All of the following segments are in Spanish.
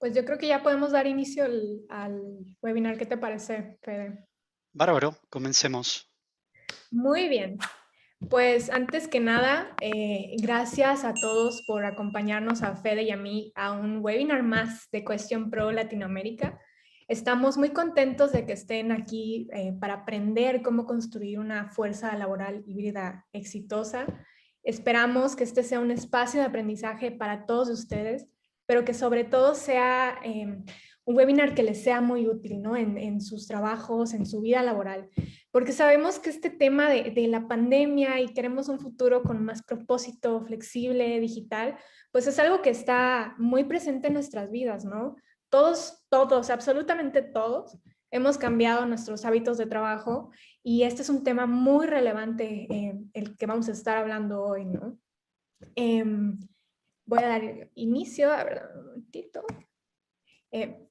Pues yo creo que ya podemos dar inicio al webinar. ¿Qué te parece, Fede? Bárbaro, comencemos. Muy bien. Pues antes que nada, gracias a todos por acompañarnos a Fede y a mí a un webinar más de Question Pro Latinoamérica. Estamos muy contentos de que estén aquí para aprender cómo construir una fuerza laboral híbrida exitosa. Esperamos que este sea un espacio de aprendizaje para todos ustedes, pero que sobre todo sea un webinar que les sea muy útil, ¿no? En sus trabajos, en su vida laboral, porque sabemos que este tema de la pandemia y queremos un futuro con más propósito, flexible, digital, pues es algo que está muy presente en nuestras vidas, ¿no? Todos, absolutamente todos, hemos cambiado nuestros hábitos de trabajo y este es un tema muy relevante, el que vamos a estar hablando hoy, ¿no? Eh, Voy a dar inicio, a ver, un momentito.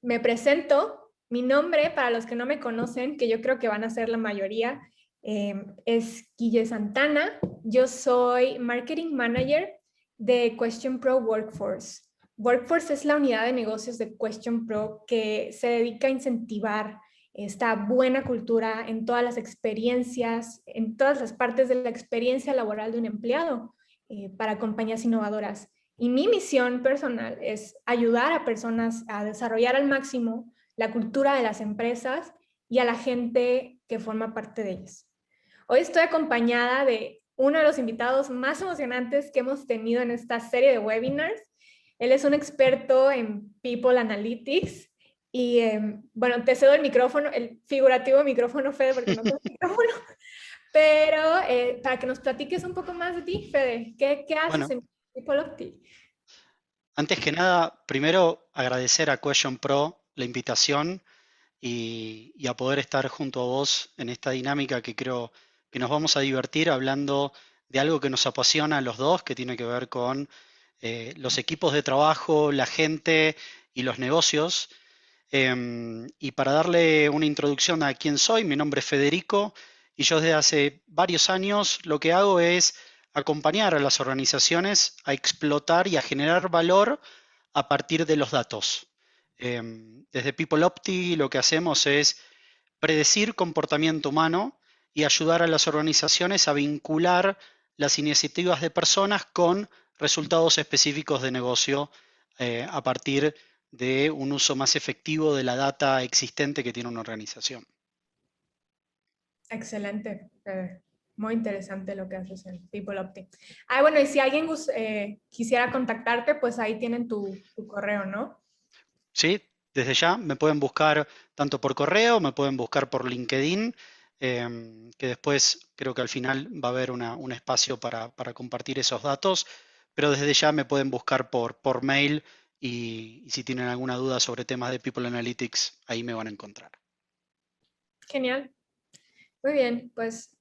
Me presento, mi nombre, para los que no me conocen, que yo creo que van a ser la mayoría, es Guille Santana. Yo soy Marketing Manager de Question Pro Workforce. Workforce es la unidad de negocios de Question Pro que se dedica a incentivar esta buena cultura en todas las experiencias, en todas las partes de la experiencia laboral de un empleado para compañías innovadoras. Y mi misión personal es ayudar a personas a desarrollar al máximo la cultura de las empresas y a la gente que forma parte de ellas. Hoy estoy acompañada de uno de los invitados más emocionantes que hemos tenido en esta serie de webinars. Él es un experto en People Analytics y bueno, te cedo el micrófono, el figurativo micrófono, Fede, porque no tengo micrófono, pero para que nos platiques un poco más de ti, Fede, ¿qué haces Bueno, en People Opti? antes que nada, primero agradecer a Question Pro la invitación y a poder estar junto a vos en esta dinámica que creo que nos vamos a divertir hablando de algo que nos apasiona a los dos, que tiene que ver con los equipos de trabajo, la gente y los negocios. Y para darle una introducción a quién soy, mi nombre es Federico y yo desde hace varios años lo que hago es acompañar a las organizaciones a explotar y a generar valor a partir de los datos. Desde People Opti lo que hacemos es predecir comportamiento humano y ayudar a las organizaciones a vincular las iniciativas de personas con resultados específicos de negocio a partir de un uso más efectivo de la data existente que tiene una organización. Excelente, muy interesante lo que haces en People Opti. Ah, bueno, y si alguien quisiera contactarte, pues ahí tienen tu correo, ¿no? ¿Sí? Desde ya me pueden buscar tanto por correo, me pueden buscar por LinkedIn, que después creo que al final va a haber un espacio para compartir esos datos, pero desde ya me pueden buscar por mail y si tienen alguna duda sobre temas de People Analytics, ahí me van a encontrar. Genial. Muy bien, pues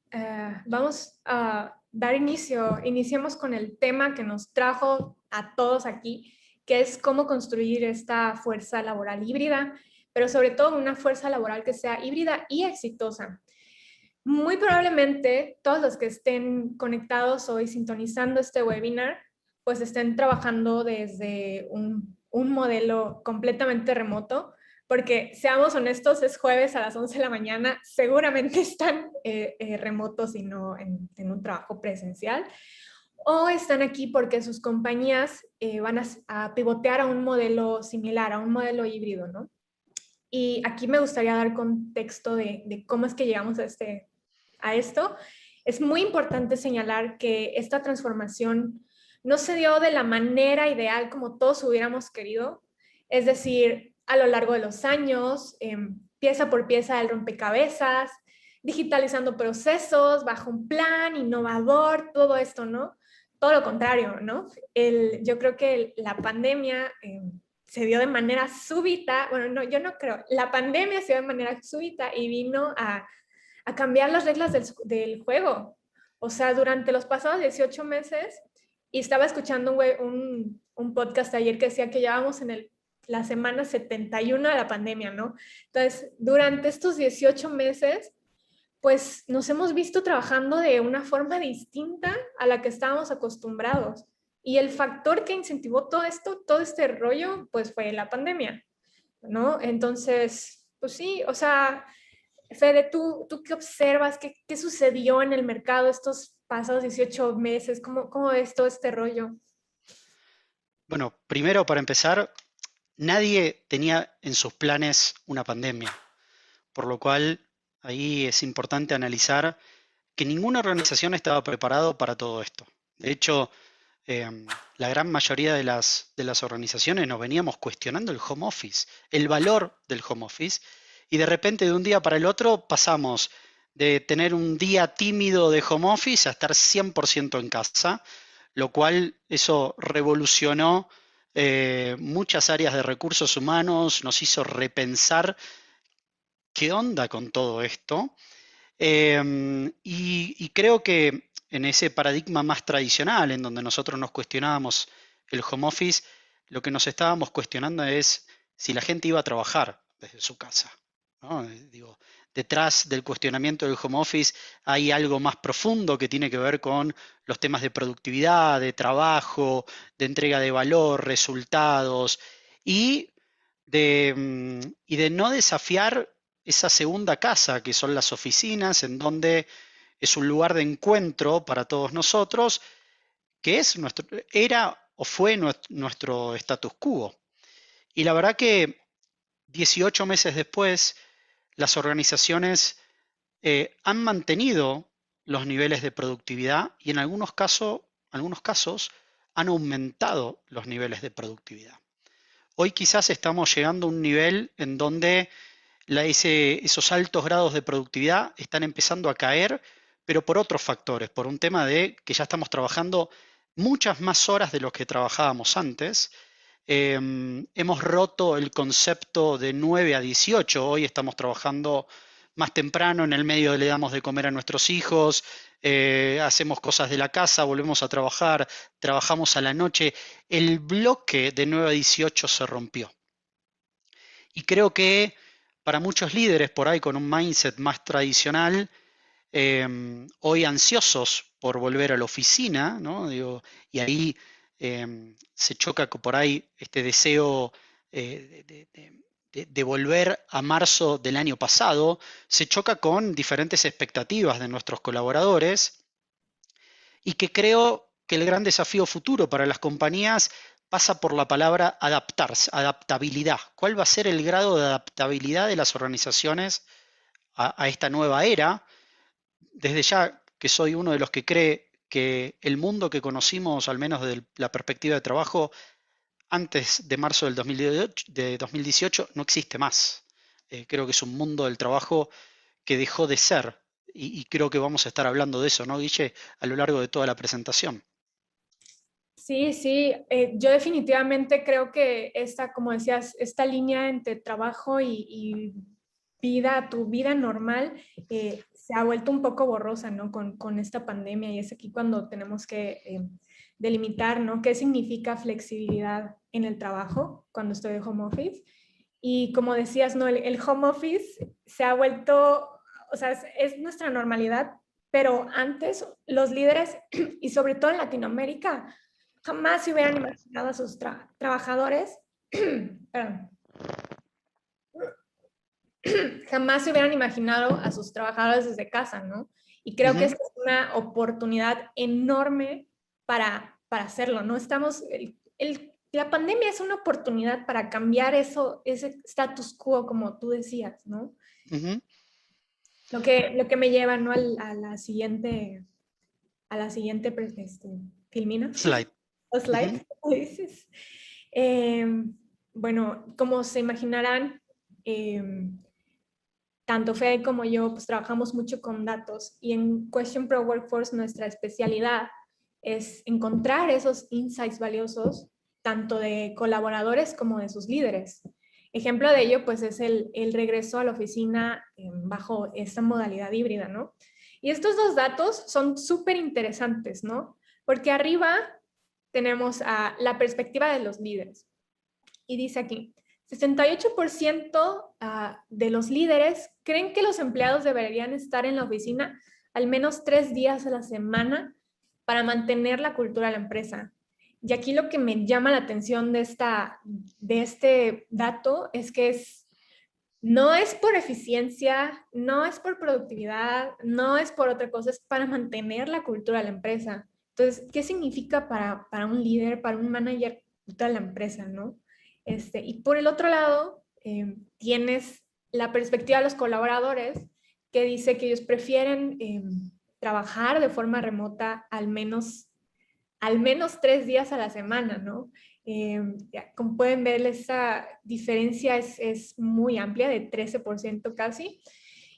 vamos a dar inicio. Iniciemos con el tema que nos trajo a todos aquí, que es cómo construir esta fuerza laboral híbrida, pero sobre todo una fuerza laboral que sea híbrida y exitosa. Muy probablemente todos los que estén conectados hoy sintonizando este webinar, pues estén trabajando desde un modelo completamente remoto, porque seamos honestos, es jueves a las 11 de la mañana, seguramente están remotos y no en un trabajo presencial, o están aquí porque sus compañías van a pivotear a un modelo similar, a un modelo híbrido, ¿no? Y aquí me gustaría dar contexto de cómo es que llegamos a esto. Es muy importante señalar que esta transformación no se dio de la manera ideal como todos hubiéramos querido. Es decir, a lo largo de los años, pieza por pieza del rompecabezas, digitalizando procesos bajo un plan innovador, todo esto, ¿no? Todo lo contrario, ¿no? Yo creo que la pandemia se dio de manera súbita, bueno, no, yo no creo, la pandemia se dio de manera súbita y vino a cambiar las reglas del juego. O sea, durante los pasados 18 meses, y estaba escuchando un podcast ayer que decía que ya vamos en la semana 71 de la pandemia, ¿no? Entonces, durante estos 18 meses, pues nos hemos visto trabajando de una forma distinta a la que estábamos acostumbrados. Y el factor que incentivó todo esto, todo este rollo, pues fue la pandemia, ¿no? Entonces, pues sí, o sea, Fede, ¿tú qué observas? ¿Qué sucedió en el mercado estos pasados 18 meses? ¿Cómo es todo este rollo? Bueno, primero para empezar, nadie tenía en sus planes una pandemia, por lo cual ahí es importante analizar que ninguna organización estaba preparado para todo esto. De hecho, la gran mayoría de las organizaciones nos veníamos cuestionando el home office, el valor del home office, y de repente de un día para el otro pasamos de tener un día tímido de home office a estar 100% en casa, lo cual eso revolucionó muchas áreas de recursos humanos, nos hizo repensar qué onda con todo esto. Y creo que en ese paradigma más tradicional, en donde nosotros nos cuestionábamos el home office, lo que nos estábamos cuestionando es si la gente iba a trabajar desde su casa, ¿no? Digo, detrás del cuestionamiento del home office hay algo más profundo que tiene que ver con los temas de productividad, de trabajo, de entrega de valor, resultados y y de no desafiar esa segunda casa, que son las oficinas, en donde es un lugar de encuentro para todos nosotros, que era o fue nuestro status quo. Y la verdad que 18 meses después, las organizaciones han mantenido los niveles de productividad y en algunos casos han aumentado los niveles de productividad. Hoy quizás estamos llegando a un nivel en donde esos altos grados de productividad están empezando a caer, pero por otros factores, por un tema de que ya estamos trabajando muchas más horas de lo que trabajábamos antes. Hemos roto el concepto de 9 a 18, hoy estamos trabajando más temprano, en el medio le damos de comer a nuestros hijos, hacemos cosas de la casa, volvemos a trabajar, trabajamos a la noche. El bloque de 9 a 18 se rompió. Y creo que para muchos líderes por ahí con un mindset más tradicional, hoy ansiosos por volver a la oficina, ¿no? Digo, y ahí se choca por ahí este deseo de volver a marzo del año pasado, se choca con diferentes expectativas de nuestros colaboradores y que creo que el gran desafío futuro para las compañías pasa por la palabra adaptarse, adaptabilidad. ¿Cuál va a ser el grado de adaptabilidad de las organizaciones a esta nueva era? Desde ya que soy uno de los que cree que el mundo que conocimos, al menos desde la perspectiva de trabajo, antes de marzo del 2018, no existe más. Creo que es un mundo del trabajo que dejó de ser y creo que vamos a estar hablando de eso, ¿no, Guille? A lo largo de toda la presentación. Sí, sí, yo definitivamente creo que esta, como decías, esta línea entre trabajo y vida, tu vida normal, se ha vuelto un poco borrosa, ¿no? Con esta pandemia y es aquí cuando tenemos que delimitar, ¿no? ¿Qué significa flexibilidad en el trabajo cuando estoy de home office? Y como decías, ¿no? El home office se ha vuelto, o sea, es nuestra normalidad, pero antes los líderes, y sobre todo en Latinoamérica, jamás se hubieran imaginado a sus trabajadores, perdón, jamás se hubieran imaginado a sus trabajadores desde casa, ¿no? Y creo que Ujú, esta es una oportunidad enorme para hacerlo, ¿no? La pandemia es una oportunidad para cambiar eso, ese status quo, como tú decías, ¿no? ujú. Lo que me lleva, ¿no? A la siguiente filmina Slide. o Ujú, slide, como dices. Eh, bueno, como se imaginarán, eh, tanto Fede como yo pues trabajamos mucho con datos y en Question Pro Workforce nuestra especialidad es encontrar esos insights valiosos tanto de colaboradores como de sus líderes. Ejemplo de ello pues es el regreso a la oficina bajo esta modalidad híbrida, ¿no? Y estos dos datos son súper interesantes, ¿no? Porque arriba tenemos a la perspectiva de los líderes. Y dice aquí, 68% de los líderes creen que los empleados deberían estar en la oficina al menos 3 días a la semana para mantener la cultura de la empresa. Y aquí lo que me llama la atención de este dato es que no es por eficiencia, no es por productividad, no es por otra cosa, es para mantener la cultura de la empresa. Entonces, ¿qué significa para un líder, para un manager de la empresa, no? Y por el otro lado, tienes la perspectiva de los colaboradores que dice que ellos prefieren trabajar de forma remota al menos 3 días a la semana, ¿no? Como pueden ver, esa diferencia es muy amplia, de 13% casi.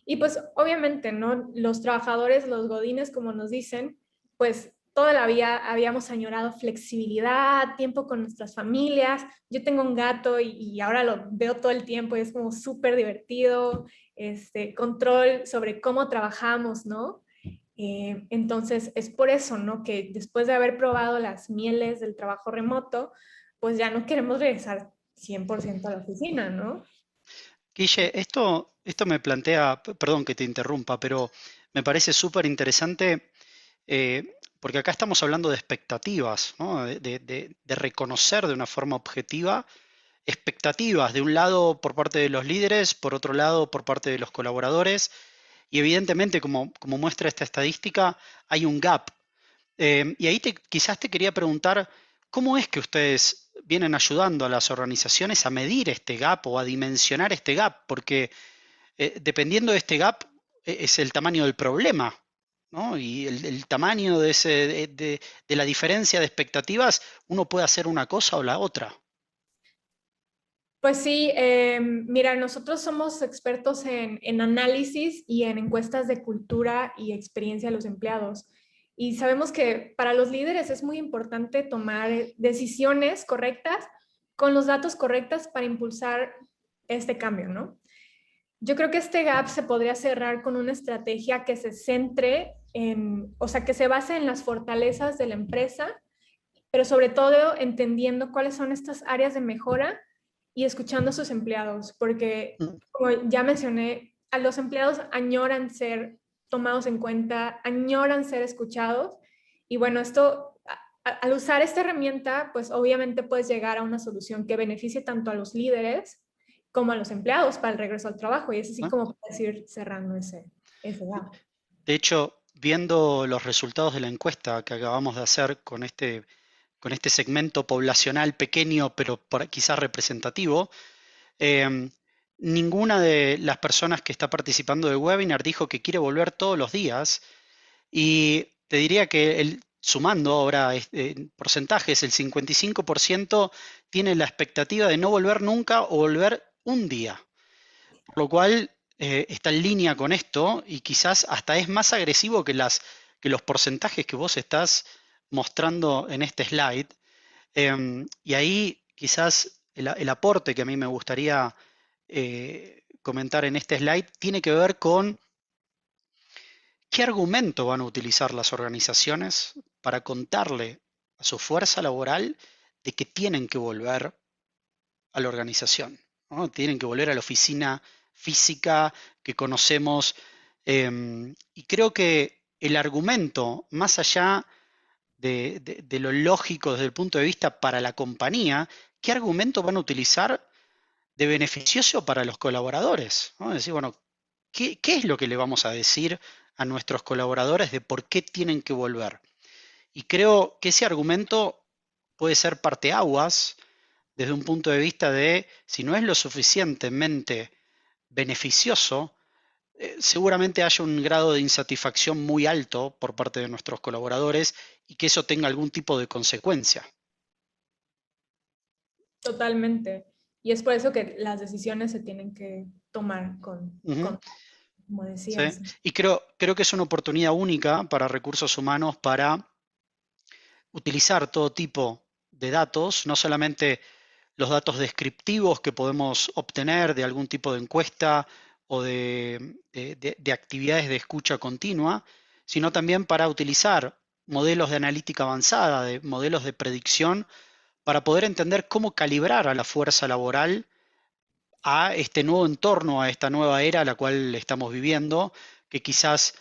Y pues obviamente, ¿no? Los trabajadores, los godines, como nos dicen, pues toda la vida habíamos añorado flexibilidad, tiempo con nuestras familias. Yo tengo un gato y ahora lo veo todo el tiempo y es como súper divertido, control sobre cómo trabajamos, ¿no? Entonces, es por eso, ¿no? Que después de haber probado las mieles del trabajo remoto, pues ya no queremos regresar 100% a la oficina, ¿no? Guille, esto me plantea, perdón que te interrumpa, pero me parece súper interesante porque acá estamos hablando de expectativas, ¿no? De reconocer de una forma objetiva expectativas, de un lado por parte de los líderes, por otro lado por parte de los colaboradores, y evidentemente, como muestra esta estadística, hay un gap. Y ahí quizás te quería preguntar, ¿cómo es que ustedes vienen ayudando a las organizaciones a medir este gap o a dimensionar este gap? Porque dependiendo de este gap es el tamaño del problema, ¿no? Y el tamaño de la diferencia de expectativas, uno puede hacer una cosa o la otra. Pues sí, mira, nosotros somos expertos en análisis y en encuestas de cultura y experiencia de los empleados. Y sabemos que para los líderes es muy importante tomar decisiones correctas con los datos correctos para impulsar este cambio, ¿no? Yo creo que este gap se podría cerrar con una estrategia que se centre o sea, que se base en las fortalezas de la empresa, pero sobre todo entendiendo cuáles son estas áreas de mejora y escuchando a sus empleados, porque Mm. como ya mencioné, a los empleados añoran ser tomados en cuenta, añoran ser escuchados y bueno, al usar esta herramienta, pues obviamente puedes llegar a una solución que beneficie tanto a los líderes como a los empleados para el regreso al trabajo y es así ¿No? como puedes ir cerrando ese gap. De hecho, viendo los resultados de la encuesta que acabamos de hacer con este segmento poblacional pequeño, pero quizás representativo, eh, ninguna de las personas que está participando del webinar dijo que quiere volver todos los días. Y te diría que sumando ahora porcentajes, el 55% tiene la expectativa de no volver nunca o volver un día. Por lo cual está en línea con esto y quizás hasta es más agresivo que los porcentajes que vos estás mostrando en este slide. Y ahí quizás el aporte que a mí me gustaría comentar en este slide tiene que ver con qué argumento van a utilizar las organizaciones para contarle a su fuerza laboral de que tienen que volver a la organización, ¿no? Tienen que volver a la oficina física que conocemos. Y creo que el argumento, más allá de lo lógico desde el punto de vista para la compañía, ¿qué argumento van a utilizar de beneficioso para los colaboradores? ¿No? Es decir, bueno, ¿qué es lo que le vamos a decir a nuestros colaboradores de por qué tienen que volver? Y creo que ese argumento puede ser parteaguas desde un punto de vista de si no es lo suficientemente beneficioso, seguramente haya un grado de insatisfacción muy alto por parte de nuestros colaboradores y que eso tenga algún tipo de consecuencia. Totalmente. Y es por eso que las decisiones se tienen que tomar Ujú, como ¿sí? decías. Y creo que es una oportunidad única para recursos humanos para utilizar todo tipo de datos, no solamente los datos descriptivos que podemos obtener de algún tipo de encuesta o de actividades de escucha continua, sino también para utilizar modelos de analítica avanzada, de modelos de predicción, para poder entender cómo calibrar a la fuerza laboral a este nuevo entorno, a esta nueva era a la cual estamos viviendo, que quizás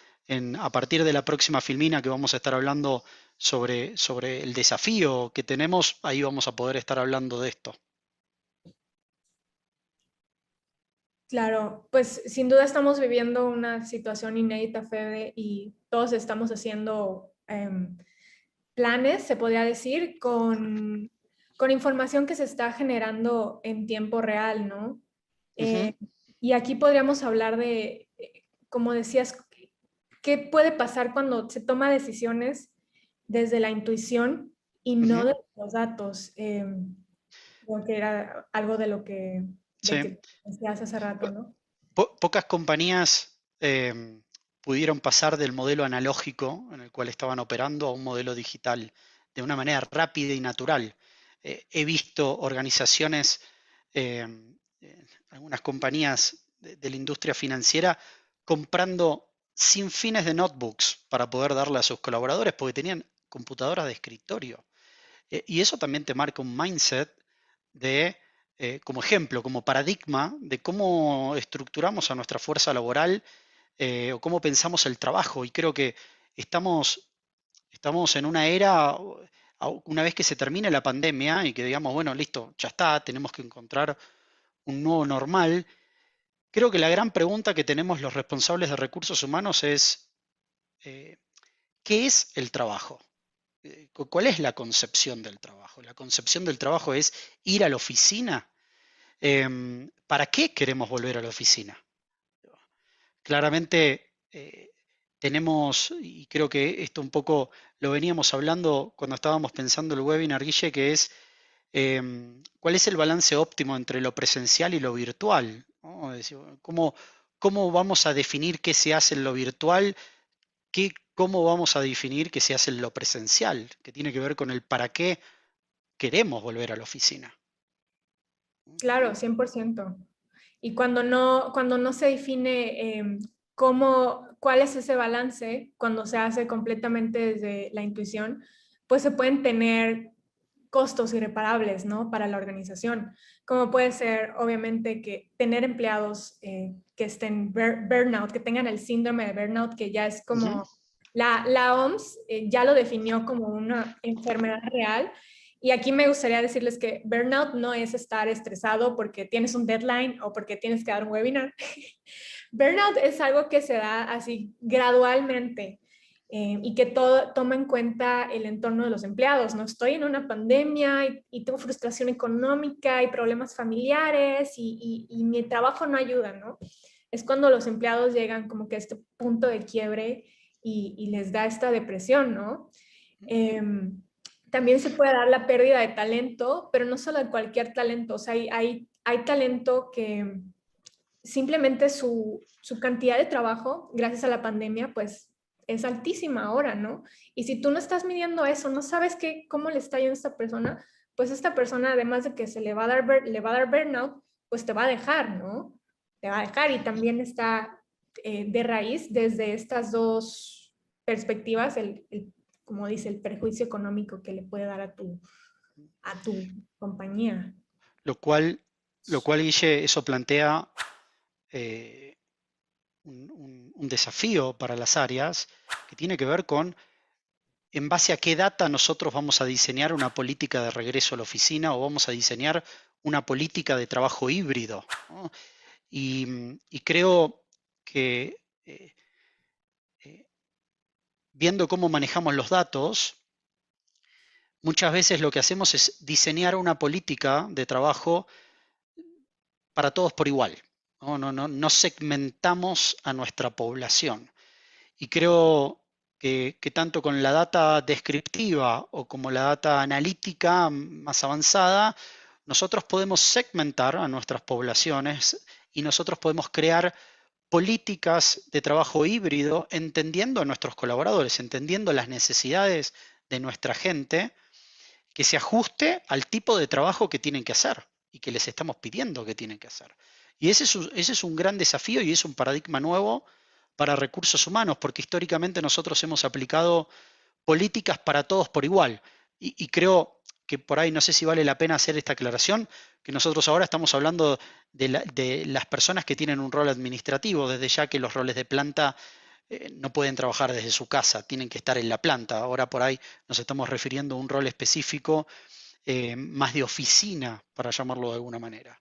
a partir de la próxima filmina que vamos a estar hablando sobre el desafío que tenemos, ahí vamos a poder estar hablando de esto. Claro, pues sin duda estamos viviendo una situación inédita, Fede, y todos estamos haciendo planes, se podría decir, con información que se está generando en tiempo real, ¿no? Ujú, Y aquí podríamos hablar de, como decías, qué puede pasar cuando se toma decisiones desde la intuición y no ujú. de los datos. Creo que era algo de Sí. que decías hace rato, ¿no? Pocas compañías pudieron pasar del modelo analógico en el cual estaban operando a un modelo digital de una manera rápida y natural. He visto organizaciones, eh, algunas compañías de la industria financiera comprando sin fines de notebooks para poder darle a sus colaboradores porque tenían computadoras de escritorio. Y eso también te marca un mindset de, como ejemplo, como paradigma de cómo estructuramos a nuestra fuerza laboral o cómo pensamos el trabajo. Y creo que estamos en una era, una vez que se termine la pandemia y que digamos, bueno, listo, ya está, tenemos que encontrar un nuevo normal. Creo que la gran pregunta que tenemos los responsables de recursos humanos es, eh, ¿qué es el trabajo? ¿Cuál es la concepción del trabajo? ¿La concepción del trabajo es ir a la oficina? ¿Para qué queremos volver a la oficina? Claramente tenemos, y creo que esto un poco lo veníamos hablando cuando estábamos pensando el webinar, Guille, que es cuál es el balance óptimo entre lo presencial y lo virtual, ¿no? Es decir, ¿cómo vamos a definir qué se hace en lo virtual? ¿Cómo vamos a definir qué se hace en lo presencial? Que tiene que ver con el para qué queremos volver a la oficina. Claro, 100%. Y cuando no se define cuál es ese balance, cuando se hace completamente desde la intuición, pues se pueden tener costos irreparables, ¿no? Para la organización, como puede ser, obviamente, que tener empleados que estén burnout, que tengan el síndrome de burnout, que ya es Ujú, como la OMS ya lo definió como una enfermedad real. Y aquí me gustaría decirles que burnout no es estar estresado porque tienes un deadline o porque tienes que dar un webinar. Burnout es algo que se da así gradualmente y que todo toma en cuenta el entorno de los empleados. No estoy en una pandemia y tengo frustración económica y problemas familiares y mi trabajo no ayuda, ¿no? Es cuando los empleados llegan como que a este punto de quiebre y les da esta depresión, ¿no? También se puede dar la pérdida de talento, pero no solo de cualquier talento. O sea, hay talento que simplemente su cantidad de trabajo, gracias a la pandemia, pues es altísima ahora, ¿no? Y si tú no estás midiendo eso, no sabes cómo le está yendo a esta persona, pues esta persona, además de que se le va a dar, le va a dar burnout, pues te va a dejar, ¿no? Te va a dejar y también está de raíz desde estas dos perspectivas, como dice, el perjuicio económico que le puede dar a tu compañía. Lo cual, Guille, eso plantea eh, un desafío para las áreas que tiene que ver con en base a qué data nosotros vamos a diseñar una política de regreso a la oficina o vamos a diseñar una política de trabajo híbrido, ¿no? Y creo que eh, viendo cómo manejamos los datos, muchas veces lo que hacemos es diseñar una política de trabajo para todos por igual. No segmentamos a nuestra población. Y creo que tanto con la data descriptiva o como la data analítica más avanzada, nosotros podemos segmentar a nuestras poblaciones y nosotros podemos crear políticas de trabajo híbrido entendiendo a nuestros colaboradores, entendiendo las necesidades de nuestra gente, que se ajuste al tipo de trabajo que tienen que hacer y que les estamos pidiendo que tienen que hacer. Y ese es un gran desafío y es un paradigma nuevo para recursos humanos, porque históricamente nosotros hemos aplicado políticas para todos por igual. Y creo que por ahí no sé si vale la pena hacer esta aclaración, que nosotros ahora estamos hablando de las personas que tienen un rol administrativo, desde ya que los roles de planta no pueden trabajar desde su casa, tienen que estar en la planta. Ahora por ahí nos estamos refiriendo a un rol específico más de oficina, para llamarlo de alguna manera.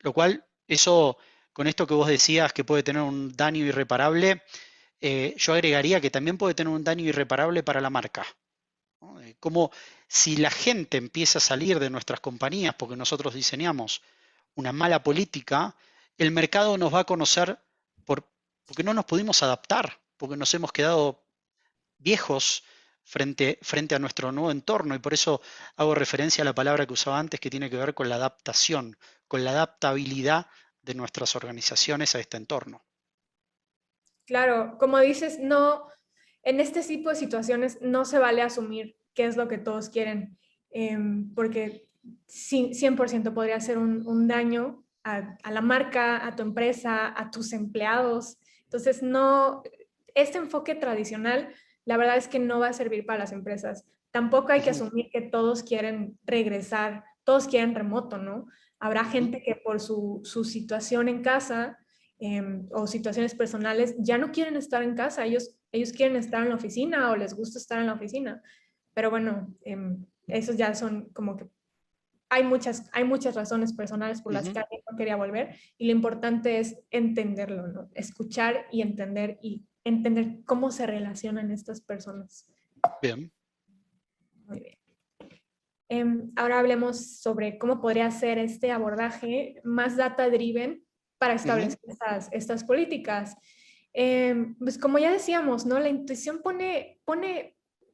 Lo cual, eso, con esto que vos decías que puede tener un daño irreparable, yo agregaría que también puede tener un daño irreparable para la marca, ¿no? Como si la gente empieza a salir de nuestras compañías porque nosotros diseñamos una mala política, el mercado nos va a conocer por, porque no nos pudimos adaptar, porque nos hemos quedado viejos frente a nuestro nuevo entorno y por eso hago referencia a la palabra que usaba antes que tiene que ver con la adaptación, con la adaptabilidad de nuestras organizaciones a este entorno. Claro, como dices, no, en este tipo de situaciones no se vale asumir qué es lo que todos quieren, porque 100% podría ser un daño a la marca, a tu empresa, a tus empleados. Entonces, no, este enfoque tradicional, la verdad es que no va a servir para las empresas. Tampoco hay que Ujú, asumir que todos quieren regresar, todos quieren remoto, ¿no? Habrá ujú, gente que por su situación en casa o situaciones personales, ya no quieren estar en casa, ellos quieren estar en la oficina o les gusta estar en la oficina. Pero bueno, esos ya son como que hay muchas razones personales por las ujú. que alguien no quería volver y lo importante es entenderlo, ¿no? Escuchar y entender cómo se relacionan estas personas. Bien. Muy bien. Ahora hablemos sobre cómo podría ser este abordaje más data-driven para Ujú, establecer estas políticas. Pues como ya decíamos, ¿no? La intuición pone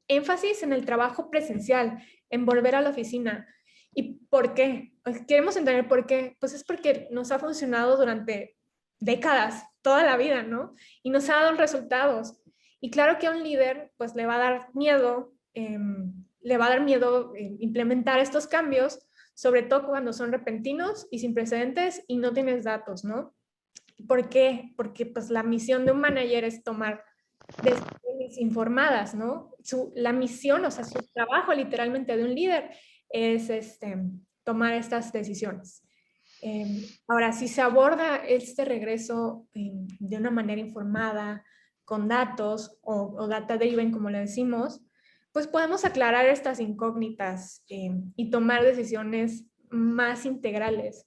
énfasis en el trabajo presencial, en volver a la oficina. ¿Y por qué? Pues queremos entender por qué. Pues es porque nos ha funcionado durante décadas, toda la vida, ¿no? Y nos ha dado resultados. Y claro que a un líder, pues le va a dar miedo implementar estos cambios, sobre todo cuando son repentinos y sin precedentes y no tienes datos, ¿no? ¿Por qué? Porque pues la misión de un manager es tomar decisiones informadas, ¿no? La misión, o sea, su trabajo literalmente de un líder es tomar estas decisiones. Ahora, si se aborda este regreso de una manera informada, con datos o data driven, como le decimos, pues podemos aclarar estas incógnitas y tomar decisiones más integrales.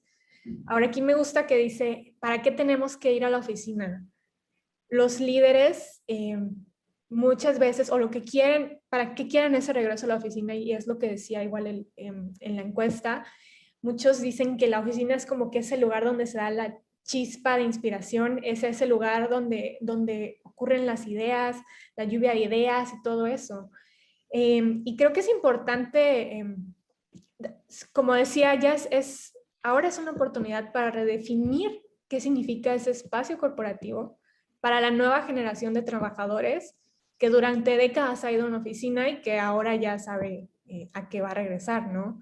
Ahora aquí me gusta que dice, ¿para qué tenemos que ir a la oficina? Los líderes muchas veces, o lo que quieren, ¿para qué quieren ese regreso a la oficina? Y es lo que decía igual en la encuesta. Muchos dicen que la oficina es como que ese lugar donde se da la chispa de inspiración, es ese lugar donde ocurren las ideas, la lluvia de ideas y todo eso. Y creo que es importante, como decía, ahora es una oportunidad para redefinir qué significa ese espacio corporativo para la nueva generación de trabajadores que durante décadas ha ido a una oficina y que ahora ya sabe a qué va a regresar, ¿no?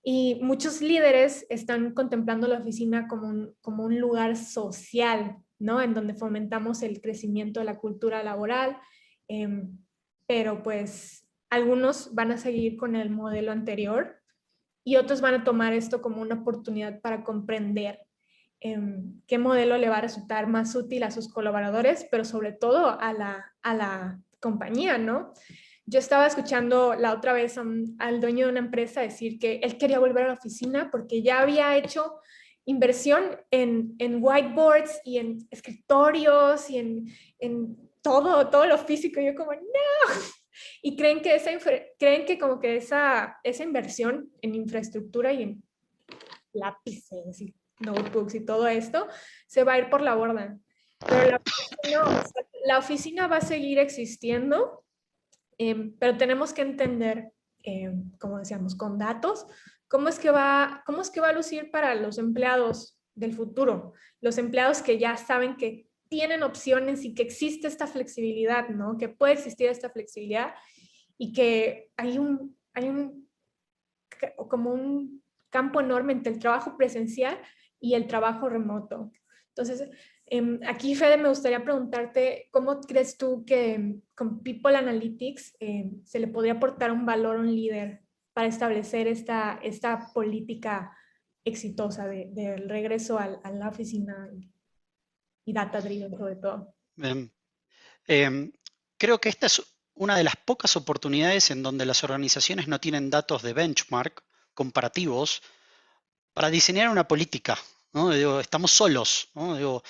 Y muchos líderes están contemplando la oficina como un lugar social, ¿no? En donde fomentamos el crecimiento de la cultura laboral, eh, pero pues algunos van a seguir con el modelo anterior y otros van a tomar esto como una oportunidad para comprender qué modelo le va a resultar más útil a sus colaboradores, pero sobre todo a la compañía, ¿no? Yo estaba escuchando la otra vez al dueño de una empresa decir que él quería volver a la oficina porque ya había hecho inversión en whiteboards y en escritorios y en todo lo físico. Y yo como, no. Y creen que como que esa inversión en infraestructura y en lápices y notebooks y todo esto se va a ir por la borda. Pero no, o sea, la oficina va a seguir existiendo, pero tenemos que entender, como decíamos, con datos, cómo es que va a lucir para los empleados del futuro, los empleados que ya saben que tienen opciones y que existe esta flexibilidad, ¿no? Que puede existir esta flexibilidad y que como un campo enorme entre el trabajo presencial y el trabajo remoto. Entonces, aquí, Fede, me gustaría preguntarte, ¿cómo crees tú que con People Analytics se le podría aportar un valor a un líder para establecer esta política exitosa del regreso a la oficina y data driven sobre todo? Bien. creo que esta es una de las pocas oportunidades en donde las organizaciones no tienen datos de benchmark comparativos para diseñar una política, ¿no? Digo, estamos solos, ¿no? Digo,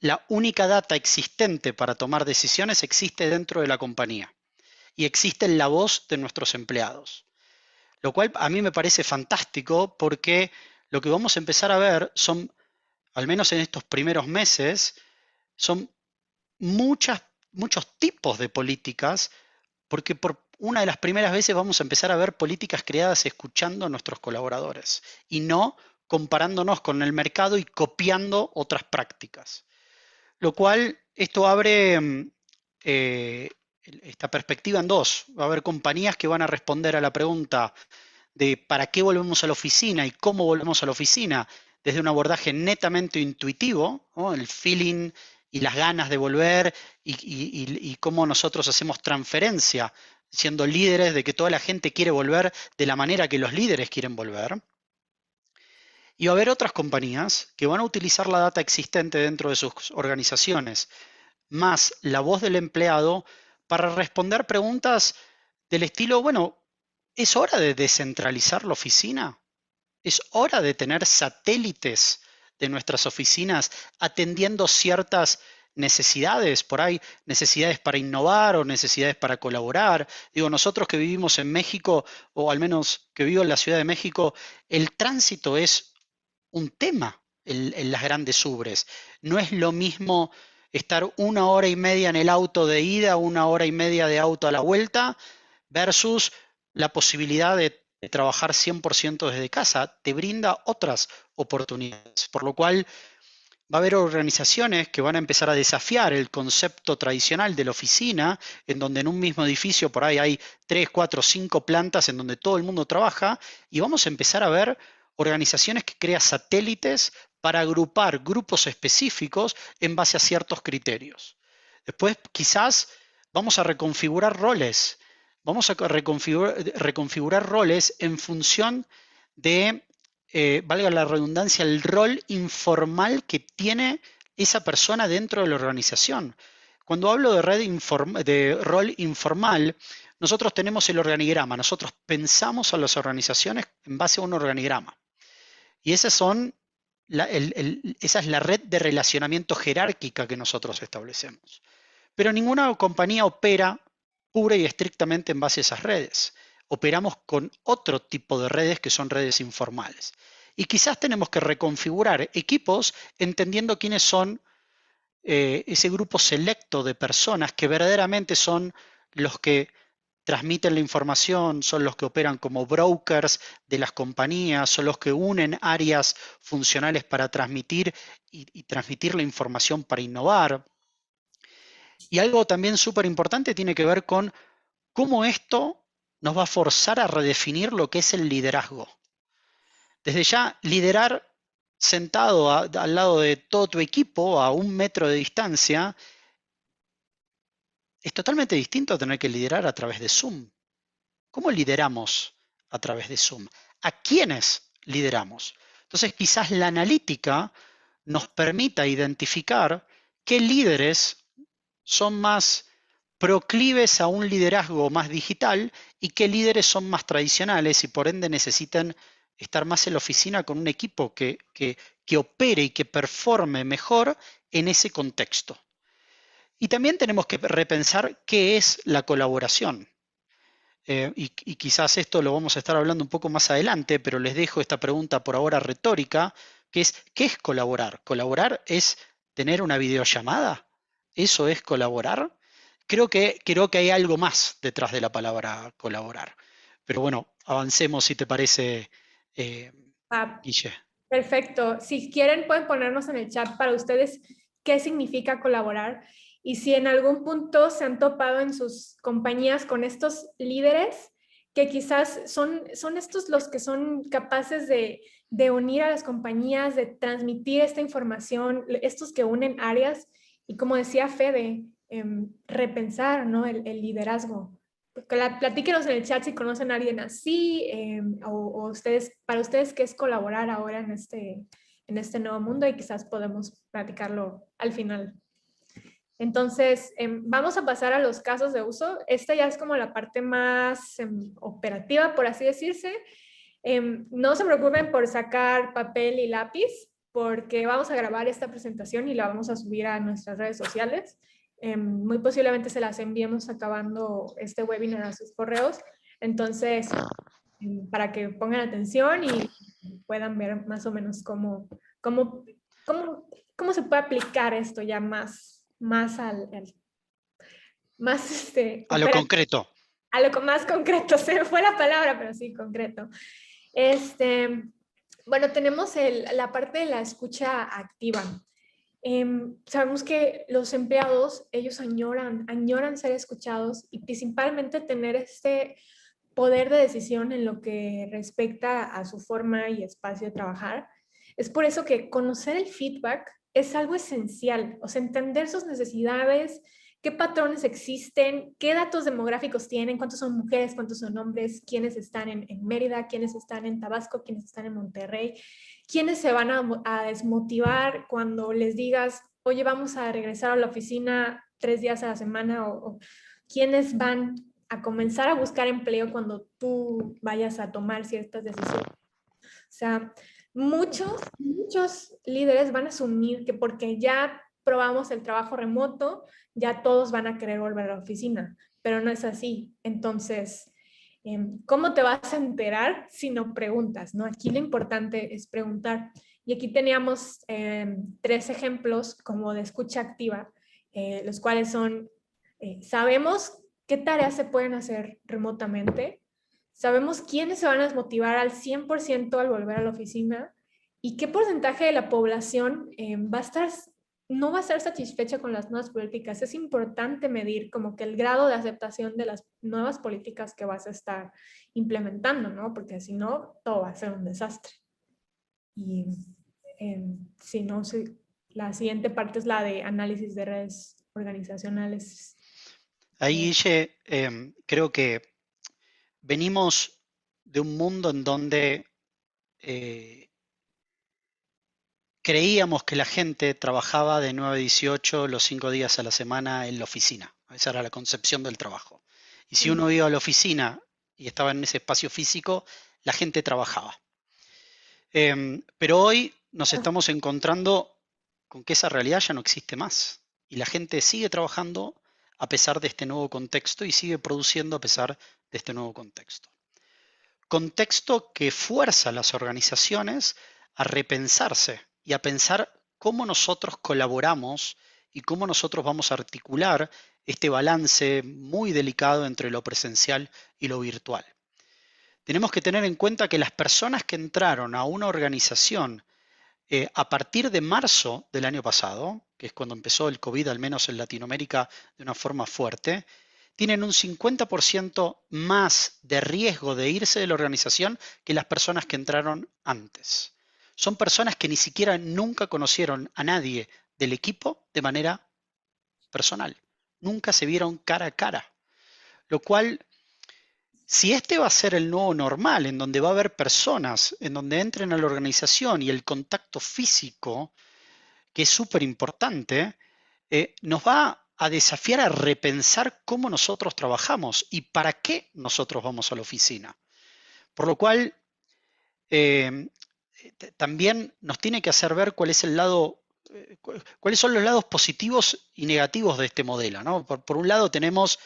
la única data existente para tomar decisiones existe dentro de la compañía y existe en la voz de nuestros empleados, lo cual a mí me parece fantástico porque lo que vamos a empezar a ver son, al menos en estos primeros meses, son muchos tipos de políticas, porque por una de las primeras veces vamos a empezar a ver políticas creadas escuchando a nuestros colaboradores y no comparándonos con el mercado y copiando otras prácticas. Lo cual esto abre eh, esta perspectiva en dos. Va a haber compañías que van a responder a la pregunta de para qué volvemos a la oficina y cómo volvemos a la oficina desde un abordaje netamente intuitivo, ¿no? El feeling y las ganas de volver y cómo nosotros hacemos transferencia, siendo líderes de que toda la gente quiere volver de la manera que los líderes quieren volver. Y va a haber otras compañías que van a utilizar la data existente dentro de sus organizaciones, más la voz del empleado, para responder preguntas del estilo, bueno, ¿es hora de descentralizar la oficina? ¿Es hora de tener satélites de nuestras oficinas atendiendo ciertas necesidades? Por ahí, necesidades para innovar o necesidades para colaborar. Digo, nosotros que vivimos en México, o al menos que vivo en la Ciudad de México, el tránsito es un tema en las grandes ubres. No es lo mismo estar 1 hora y media en el auto de ida, 1 hora y media de auto a la vuelta, versus la posibilidad de trabajar 100% desde casa. Te brinda otras oportunidades, por lo cual va a haber organizaciones que van a empezar a desafiar el concepto tradicional de la oficina, en donde en un mismo edificio por ahí hay 3, 4, 5 plantas en donde todo el mundo trabaja, y vamos a empezar a ver organizaciones que crean satélites para agrupar grupos específicos en base a ciertos criterios. Después quizás vamos a reconfigurar roles. Vamos a reconfigurar roles en función de, valga la redundancia, el rol informal que tiene esa persona dentro de la organización. Cuando hablo de rol informal, nosotros tenemos el organigrama, nosotros pensamos a las organizaciones en base a un organigrama. Y esa es la red de relacionamiento jerárquica que nosotros establecemos. Pero ninguna compañía opera pura y estrictamente en base a esas redes. Operamos con otro tipo de redes que son redes informales. Y quizás tenemos que reconfigurar equipos entendiendo quiénes son ese grupo selecto de personas que verdaderamente son los que transmiten la información, son los que operan como brokers de las compañías, son los que unen áreas funcionales para transmitir y transmitir la información para innovar. Y algo también súper importante tiene que ver con cómo esto nos va a forzar a redefinir lo que es el liderazgo. Desde ya, liderar sentado al lado de todo tu equipo a 1 metro de distancia es totalmente distinto a tener que liderar a través de Zoom. ¿Cómo lideramos a través de Zoom? ¿A quiénes lideramos? Entonces, quizás la analítica nos permita identificar qué líderes son más proclives a un liderazgo más digital y qué líderes son más tradicionales y por ende necesitan estar más en la oficina con un equipo que opere y que performe mejor en ese contexto. Y también tenemos que repensar qué es la colaboración. Y quizás esto lo vamos a estar hablando un poco más adelante, pero les dejo esta pregunta por ahora retórica, que es, ¿qué es colaborar? ¿Colaborar es tener una videollamada? ¿Eso es colaborar? Creo que hay algo más detrás de la palabra colaborar. Pero bueno, avancemos si te parece, eh, Ah, Guille. perfecto. Si quieren, pueden ponernos en el chat para ustedes qué significa colaborar y si en algún punto se han topado en sus compañías con estos líderes que quizás son estos los que son capaces de unir a las compañías, de transmitir esta información, estos que unen áreas y como decía Fede, repensar, ¿no? el liderazgo. Platíquenos en el chat si conocen a alguien así o ustedes, para ustedes qué es colaborar ahora en este nuevo mundo y quizás podemos platicarlo al final. Entonces, vamos a pasar a los casos de uso. Esta ya es como la parte más operativa, por así decirse. No se preocupen por sacar papel y lápiz, porque vamos a grabar esta presentación y la vamos a subir a nuestras redes sociales. Muy posiblemente se las enviemos acabando este webinar a sus correos. Entonces, para que pongan atención y puedan ver más o menos cómo, cómo se puede aplicar esto ya más más A lo concreto. a lo más concreto. Se me fue la palabra, pero sí, concreto. Bueno, tenemos la parte de la escucha activa. Sabemos que los empleados, ellos añoran ser escuchados y principalmente tener este poder de decisión en lo que respecta a su forma y espacio de trabajar. Es por eso que conocer el feedback es algo esencial, o sea, entender sus necesidades, qué patrones existen, qué datos demográficos tienen, cuántos son mujeres, cuántos son hombres, quiénes están en Mérida, quiénes están en Tabasco, quiénes están en Monterrey, quiénes se van a desmotivar cuando les digas, oye, vamos a regresar a la oficina 3 días a la semana, o quiénes van a comenzar a buscar empleo cuando tú vayas a tomar ciertas decisiones. O sea, muchos líderes van a asumir que porque ya probamos el trabajo remoto, ya todos van a querer volver a la oficina, pero no es así. Entonces, ¿cómo te vas a enterar si no preguntas? ¿No? Aquí lo importante es preguntar. Y aquí teníamos 3 ejemplos como de escucha activa, los cuales son, sabemos qué tareas se pueden hacer remotamente, sabemos quiénes se van a desmotivar al 100% al volver a la oficina y qué porcentaje de la población no va a estar satisfecha con las nuevas políticas. Es importante medir como que el grado de aceptación de las nuevas políticas que vas a estar implementando, ¿no? Porque si no, todo va a ser un desastre. Y si no, la siguiente parte es la de análisis de redes organizacionales. Ahí, Guille, creo que venimos de un mundo en donde creíamos que la gente trabajaba de 9 a 18 los 5 días a la semana en la oficina. Esa era la concepción del trabajo. Y si uno iba a la oficina y estaba en ese espacio físico, la gente trabajaba. Pero hoy nos estamos encontrando con que esa realidad ya no existe más. Y la gente sigue trabajando a pesar de este nuevo contexto y sigue produciendo a pesar de este nuevo contexto. Contexto que fuerza a las organizaciones a repensarse y a pensar cómo nosotros colaboramos y cómo nosotros vamos a articular este balance muy delicado entre lo presencial y lo virtual. Tenemos que tener en cuenta que las personas que entraron a una organización a partir de marzo del año pasado, que es cuando empezó el COVID, al menos en Latinoamérica, de una forma fuerte, tienen un 50% más de riesgo de irse de la organización que las personas que entraron antes. Son personas que ni siquiera nunca conocieron a nadie del equipo de manera personal. Nunca se vieron cara a cara. Lo cual, si este va a ser el nuevo normal, en donde va a haber personas, en donde entren a la organización y el contacto físico, que es súper importante, nos va a desafiar a repensar cómo nosotros trabajamos y para qué nosotros vamos a la oficina. Por lo cual, también nos tiene que hacer ver cuáles son los lados positivos y negativos de este modelo, ¿no? Por un lado tenemos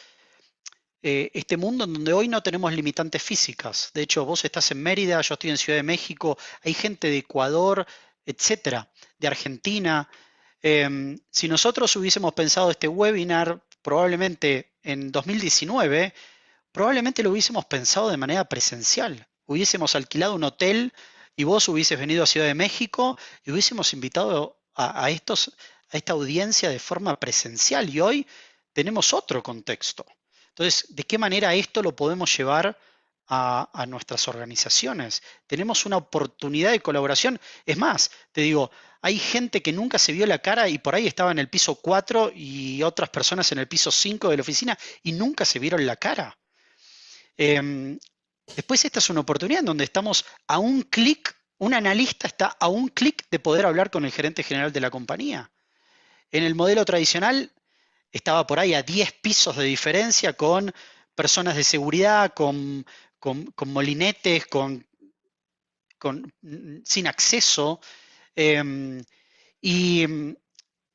este mundo en donde hoy no tenemos limitantes físicas. De hecho, vos estás en Mérida, yo estoy en Ciudad de México, hay gente de Ecuador, etcétera, de Argentina. Si nosotros hubiésemos pensado este webinar probablemente en 2019, probablemente lo hubiésemos pensado de manera presencial. Hubiésemos alquilado un hotel y vos hubieses venido a Ciudad de México y hubiésemos invitado a esta audiencia de forma presencial. Y hoy tenemos otro contexto. Entonces, ¿de qué manera esto lo podemos llevar a nuestras organizaciones? Tenemos una oportunidad de colaboración. Es más, te digo, hay gente que nunca se vio la cara y por ahí estaba en el piso 4 y otras personas en el piso 5 de la oficina y nunca se vieron la cara. Después esta es una oportunidad en donde estamos a un clic, un analista está a un clic de poder hablar con el gerente general de la compañía. En el modelo tradicional, estaba por ahí a 10 pisos de diferencia con personas de seguridad, con molinetes, sin acceso. em, y,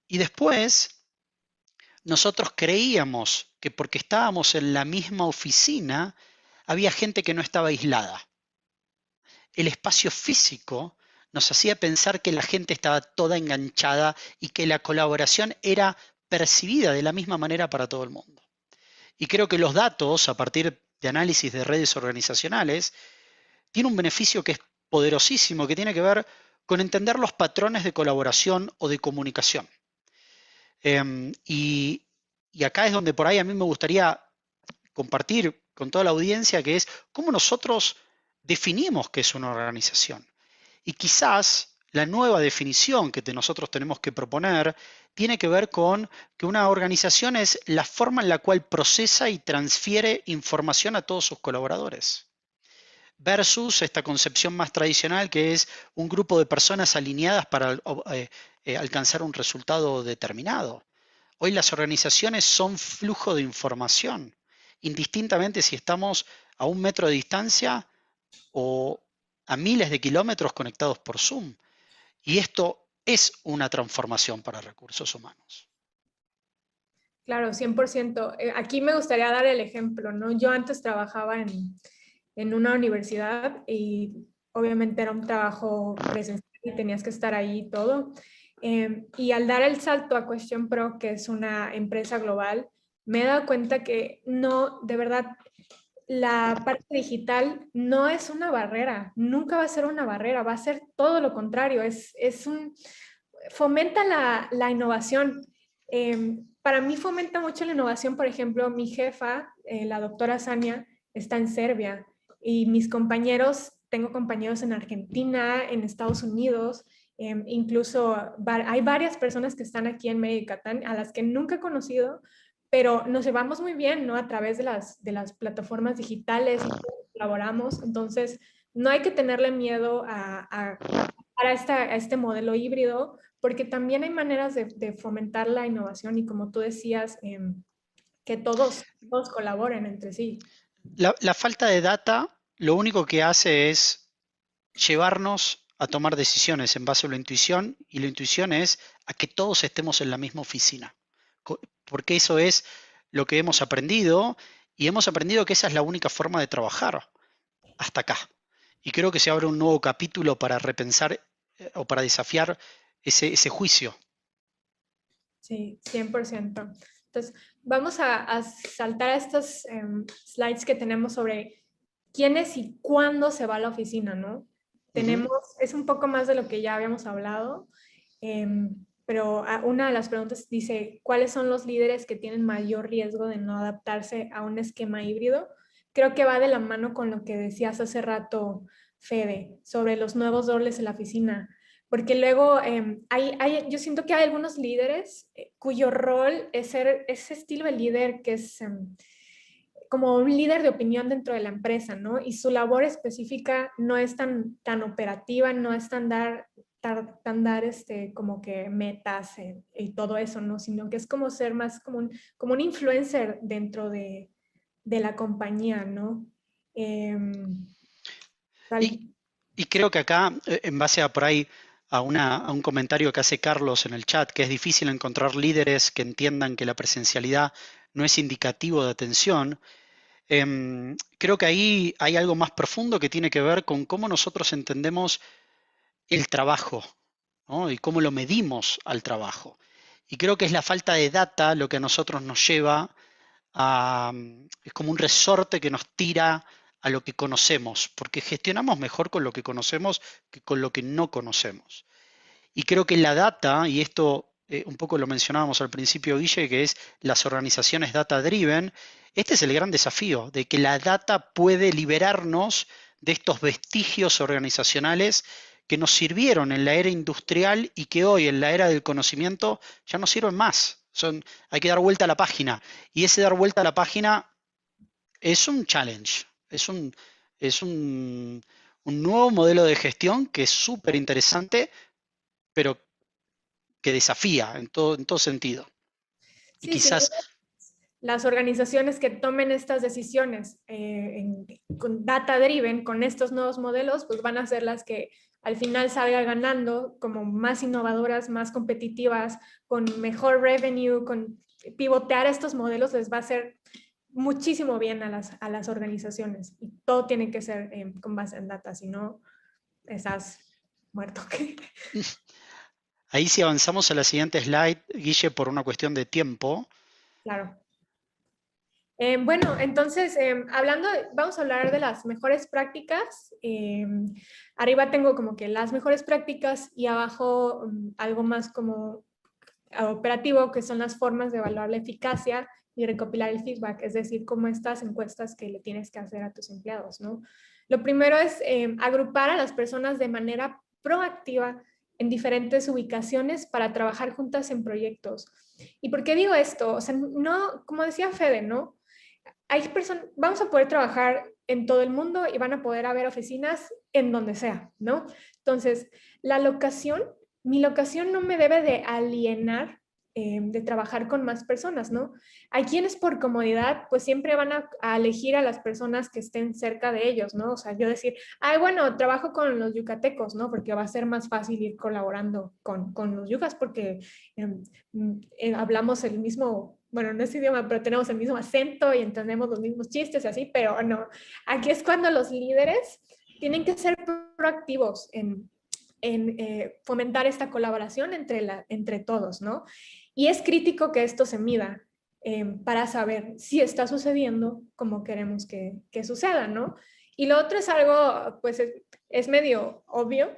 y después nosotros creíamos que porque estábamos en la misma oficina, había gente que no estaba aislada. El espacio físico nos hacía pensar que la gente estaba toda enganchada y que la colaboración era percibida de la misma manera para todo el mundo. Y creo que los datos, a partir de análisis de redes organizacionales, tienen un beneficio que es poderosísimo, que tiene que ver con entender los patrones de colaboración o de comunicación. Em, y, y acá es donde por ahí a mí me gustaría compartir con toda la audiencia, que es cómo nosotros definimos qué es una organización. Y quizás la nueva definición que nosotros tenemos que proponer tiene que ver con que una organización es la forma en la cual procesa y transfiere información a todos sus colaboradores, versus esta concepción más tradicional que es un grupo de personas alineadas para alcanzar un resultado determinado. Hoy las organizaciones son flujo de información, indistintamente si estamos a 1 metro de distancia o a miles de kilómetros conectados por Zoom. Y esto es una transformación para recursos humanos. Claro, 100%. Aquí me gustaría dar el ejemplo, ¿no? Yo antes trabajaba en una universidad y obviamente era un trabajo presencial y tenías que estar ahí y todo. Y al dar el salto a Question Pro, que es una empresa global, me he dado cuenta que no, de verdad, la parte digital no es una barrera, nunca va a ser una barrera, va a ser todo lo contrario, fomenta la innovación. Para mí fomenta mucho la innovación, por ejemplo, mi jefa, la doctora Sania, está en Serbia y mis compañeros, tengo compañeros en Argentina, en Estados Unidos, incluso hay varias personas que están aquí en Mérida, Yucatán, a las que nunca he conocido, pero nos llevamos muy bien, ¿no? A través de las plataformas digitales y colaboramos, entonces no hay que tenerle miedo a este modelo híbrido, porque también hay maneras de fomentar la innovación y como tú decías, que todos colaboren entre sí. La falta de data lo único que hace es llevarnos a tomar decisiones en base a la intuición, y la intuición es a que todos estemos en la misma oficina, porque eso es lo que hemos aprendido, y hemos aprendido que esa es la única forma de trabajar hasta acá. Y creo que se abre un nuevo capítulo para repensar o para desafiar ese juicio. Sí, 100%. Entonces, vamos a saltar a estos slides que tenemos sobre quiénes y cuándo se va a la oficina, ¿no? Ujú. Es un poco más de lo que ya habíamos hablado, pero una de las preguntas dice, ¿cuáles son los líderes que tienen mayor riesgo de no adaptarse a un esquema híbrido? Creo que va de la mano con lo que decías hace rato, Fede, sobre los nuevos roles en la oficina, porque luego yo siento que hay algunos líderes cuyo rol es ser ese estilo de líder que es como un líder de opinión dentro de la empresa, ¿no? Y su labor específica no es tan operativa, no es tan dar como que metas y todo eso, ¿no? Sino que es como ser más como un influencer dentro de la compañía, ¿no? Em, Y, tal- y creo que acá, en base a por ahí a un comentario que hace Carlos en el chat, que es difícil encontrar líderes que entiendan que la presencialidad no es indicativo de atención. Creo que ahí hay algo más profundo que tiene que ver con cómo nosotros entendemos el trabajo, ¿no? Y cómo lo medimos al trabajo. Y creo que es la falta de data lo que a nosotros nos lleva es como un resorte que nos tira a lo que conocemos, porque gestionamos mejor con lo que conocemos que con lo que no conocemos. Y creo que la data, y esto un poco lo mencionábamos al principio, Guille, que es las organizaciones data driven, este es el gran desafío, de que la data puede liberarnos de estos vestigios organizacionales que nos sirvieron en la era industrial y que hoy en la era del conocimiento ya no sirven más. Hay que dar vuelta a la página. Y ese dar vuelta a la página es un challenge, es un nuevo modelo de gestión que es súper interesante, pero que desafía en todo sentido. Y Sí, sin duda, quizás, las organizaciones que tomen estas decisiones con data driven, con estos nuevos modelos, pues van a ser las que al final salgan ganando como más innovadoras, más competitivas, con mejor revenue, con pivotear estos modelos les va a hacer muchísimo bien a las organizaciones. Y todo tiene que ser con base en data, si no, estás muerto. ahí si avanzamos a la siguiente slide, Guille, por una cuestión de tiempo. Claro. Bueno, entonces, hablando, vamos a hablar de las mejores prácticas. Arriba tengo como que las mejores prácticas y abajo algo más como operativo, que son las formas de evaluar la eficacia y recopilar el feedback, es decir, como estas encuestas que le tienes que hacer a tus empleados, ¿no? Lo primero es agrupar a las personas de manera proactiva en diferentes ubicaciones para trabajar juntas en proyectos. ¿Y por qué digo esto? O sea, no, como decía Fede, ¿no? Hay personas, vamos a poder trabajar en todo el mundo y van a poder haber oficinas en donde sea, ¿no? Entonces, la locación, mi locación no me debe de alienar de trabajar con más personas, ¿no? Hay quienes por comodidad, pues siempre van a elegir a las personas que estén cerca de ellos, ¿no? O sea, yo decir, ay, bueno, trabajo con los yucatecos, ¿no? Porque va a ser más fácil ir colaborando con los yucas porque hablamos el mismo, bueno, no es idioma, pero tenemos el mismo acento y entendemos los mismos chistes y así, pero no. Aquí es cuando los líderes tienen que ser proactivos en fomentar esta colaboración entre todos, ¿no? Y es crítico que esto se mida para saber si está sucediendo como queremos que suceda, ¿no? Y lo otro es algo, pues es medio obvio,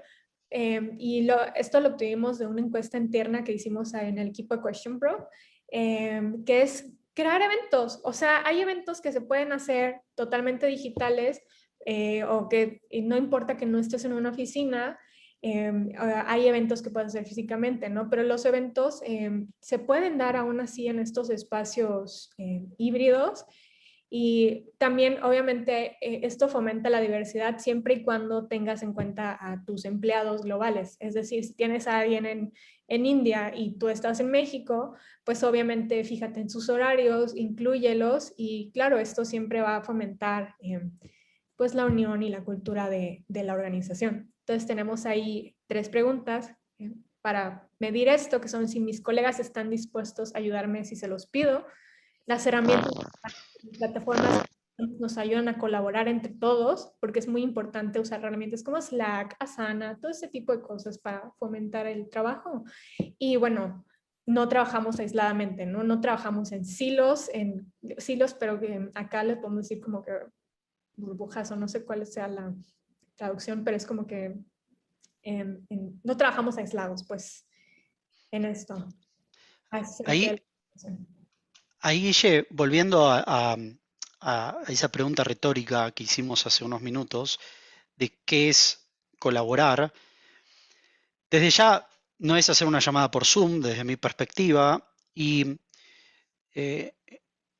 esto lo obtuvimos de una encuesta interna que hicimos en el equipo de Question Pro, que es crear eventos. O sea, hay eventos que se pueden hacer totalmente digitales o que no importa que no estés en una oficina, hay eventos que pueden ser físicamente, ¿no? Pero los eventos se pueden dar aún así en estos espacios híbridos y también, obviamente, esto fomenta la diversidad siempre y cuando tengas en cuenta a tus empleados globales. Es decir, si tienes a alguien en India y tú estás en México, pues obviamente fíjate en sus horarios, inclúyelos y claro, esto siempre va a fomentar pues la unión y la cultura de la organización. Entonces tenemos ahí 3 preguntas para medir esto, que son si mis colegas están dispuestos a ayudarme si se los pido, las herramientas, plataformas nos ayudan a colaborar entre todos, porque es muy importante usar herramientas como Slack, Asana, todo ese tipo de cosas para fomentar el trabajo. Y bueno, no trabajamos aisladamente, ¿no? No trabajamos en silos, pero que acá le podemos decir como que burbujas o no sé cuál sea la traducción, pero es como que no trabajamos aislados, pues, en esto. A eso se Ahí, refiere la ahí Guille, volviendo a esa pregunta retórica que hicimos hace unos minutos, de qué es colaborar, desde ya no es hacer una llamada por Zoom, desde mi perspectiva, y eh,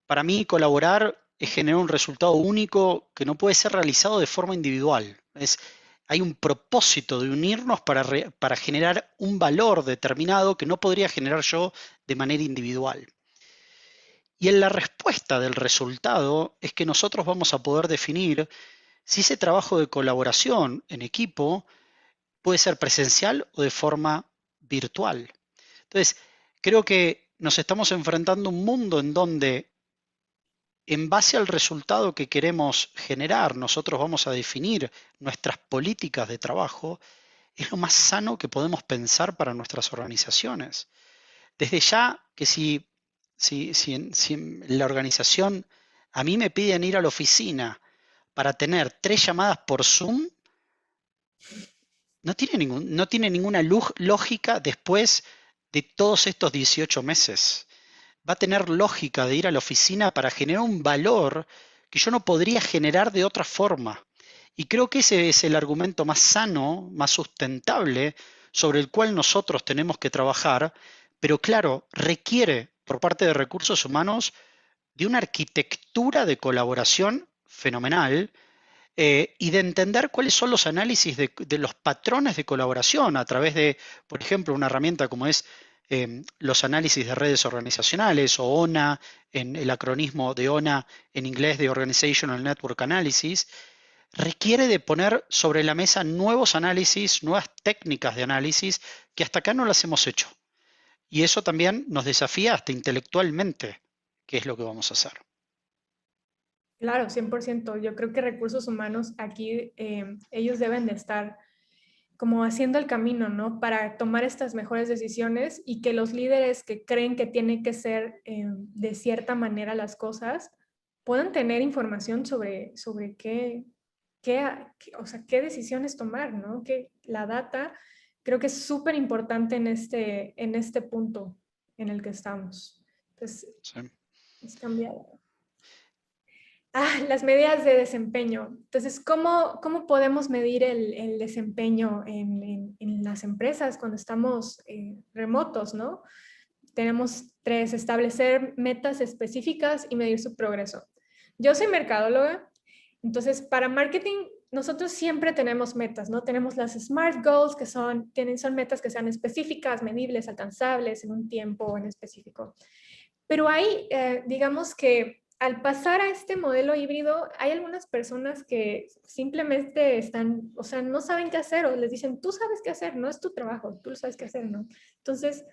para mí colaborar es generar un resultado único que no puede ser realizado de forma individual. Hay un propósito de unirnos para generar un valor determinado que no podría generar yo de manera individual. Y en la respuesta del resultado es que nosotros vamos a poder definir si ese trabajo de colaboración en equipo puede ser presencial o de forma virtual. Entonces, creo que nos estamos enfrentando a un mundo en donde, en base al resultado que queremos generar, nosotros vamos a definir nuestras políticas de trabajo. Es lo más sano que podemos pensar para nuestras organizaciones. Desde ya que si en la organización a mí me piden ir a la oficina para tener 3 llamadas por Zoom, no tiene ninguna lógica después de todos estos 18 meses. Va a tener lógica de ir a la oficina para generar un valor que yo no podría generar de otra forma. Y creo que ese es el argumento más sano, más sustentable, sobre el cual nosotros tenemos que trabajar, pero claro, requiere por parte de recursos humanos de una arquitectura de colaboración fenomenal y de entender cuáles son los análisis de los patrones de colaboración a través de, por ejemplo, una herramienta como es los análisis de redes organizacionales, o ONA, en el acronismo de ONA en inglés, de Organizational Network Analysis, requiere de poner sobre la mesa nuevos análisis, nuevas técnicas de análisis que hasta acá no las hemos hecho. Y eso también nos desafía hasta intelectualmente qué es lo que vamos a hacer. Claro, 100%. Yo creo que recursos humanos aquí, ellos deben de estar como haciendo el camino, ¿no? Para tomar estas mejores decisiones y que los líderes que creen que tienen que ser de cierta manera las cosas puedan tener información sobre o sea, qué decisiones tomar, ¿no? Que la data creo que es súper importante en este punto en el que estamos. Entonces, ¿Sí? es cambiar. Las medidas de desempeño. Entonces, ¿cómo podemos medir el desempeño en las empresas cuando estamos remotos, ¿no? Tenemos tres: establecer metas específicas y medir su progreso. Yo soy mercadóloga, entonces para marketing nosotros siempre tenemos metas, ¿no? Tenemos las SMART Goals, que son metas que sean específicas, medibles, alcanzables en un tiempo en específico. Pero hay, digamos que al pasar a este modelo híbrido, hay algunas personas que simplemente están, o sea, no saben qué hacer, o les dicen, tú sabes qué hacer, no es tu trabajo, tú lo sabes qué hacer, ¿no? Entonces,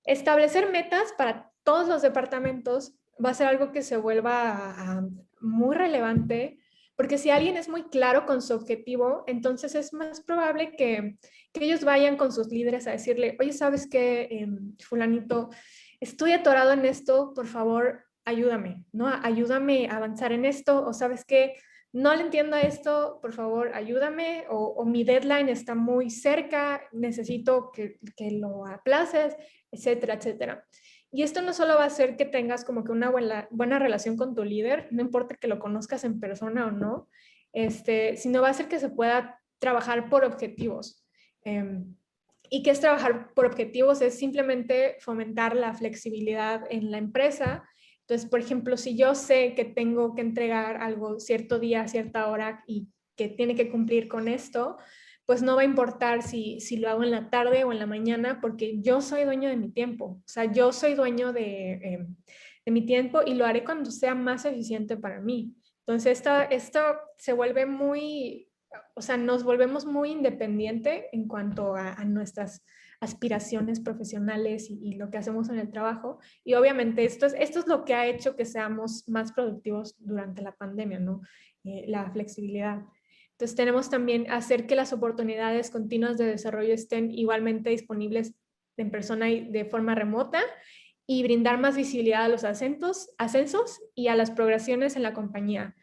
establecer metas para todos los departamentos va a ser algo que se vuelva muy relevante, porque si alguien es muy claro con su objetivo, entonces es más probable que ellos vayan con sus líderes a decirle, oye, ¿sabes qué, fulanito? Estoy atorado en esto, por favor, ayúdame, ¿no? Ayúdame a avanzar en esto, o sabes qué, no le entiendo a esto, por favor, ayúdame, o mi deadline está muy cerca, necesito que lo aplaces, etcétera, etcétera. Y esto no solo va a hacer que tengas como que una buena relación con tu líder, no importa que lo conozcas en persona o no, sino va a hacer que se pueda trabajar por objetivos. ¿Y qué es trabajar por objetivos? Es simplemente fomentar la flexibilidad en la empresa. Entonces, por ejemplo, si yo sé que tengo que entregar algo cierto día, a cierta hora y que tiene que cumplir con esto, pues no va a importar si lo hago en la tarde o en la mañana, porque yo soy dueño de mi tiempo. O sea, yo soy dueño de mi tiempo y lo haré cuando sea más eficiente para mí. Entonces, esto se vuelve muy, o sea, nos volvemos muy independientes en cuanto a nuestras aspiraciones profesionales y lo que hacemos en el trabajo. Y obviamente esto es lo que ha hecho que seamos más productivos durante la pandemia, ¿no? La flexibilidad. Entonces tenemos también hacer que las oportunidades continuas de desarrollo estén igualmente disponibles en persona y de forma remota, y brindar más visibilidad a los ascensos y a las progresiones en la compañía.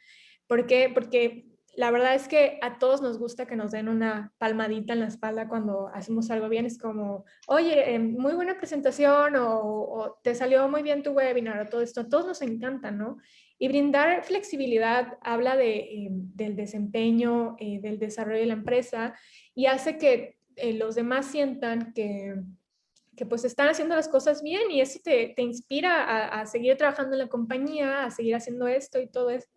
¿Por qué? Porque la verdad es que a todos nos gusta que nos den una palmadita en la espalda cuando hacemos algo bien. Es como, oye, muy buena presentación, o te salió muy bien tu webinar, o todo esto. A todos nos encanta, ¿no? Y brindar flexibilidad habla del desempeño, del desarrollo de la empresa, y hace que los demás sientan que pues están haciendo las cosas bien, y eso te inspira a seguir trabajando en la compañía, a seguir haciendo esto y todo es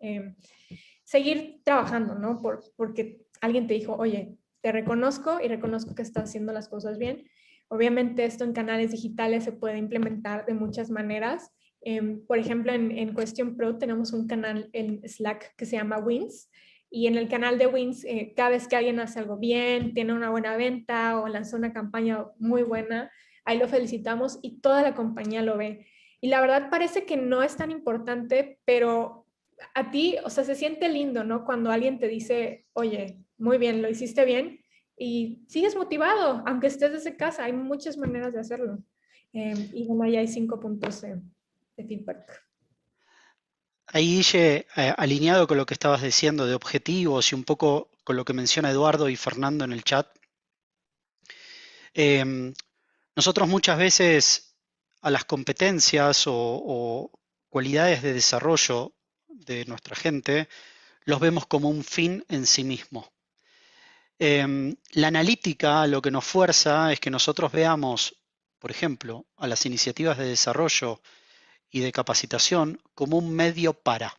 seguir trabajando, ¿no? Porque alguien te dijo, oye, te reconozco y reconozco que estás haciendo las cosas bien. Obviamente esto en canales digitales se puede implementar de muchas maneras. Por ejemplo, en Question Pro tenemos un canal en Slack que se llama Wins, y en el canal de Wins, cada vez que alguien hace algo bien, tiene una buena venta o lanzó una campaña muy buena, ahí lo felicitamos y toda la compañía lo ve. Y la verdad parece que no es tan importante, pero a ti, o sea, se siente lindo, ¿no? Cuando alguien te dice, oye, muy bien, lo hiciste bien, y sigues motivado, aunque estés desde casa. Hay muchas maneras de hacerlo. Y bueno, ahí hay 5 puntos de feedback. Ahí, Guille, alineado con lo que estabas diciendo de objetivos y un poco con lo que menciona Eduardo y Fernando en el chat, em, nosotros muchas veces a las competencias o cualidades de desarrollo de nuestra gente los vemos como un fin en sí mismo. La analítica lo que nos fuerza es que nosotros veamos, por ejemplo, a las iniciativas de desarrollo y de capacitación como un medio para.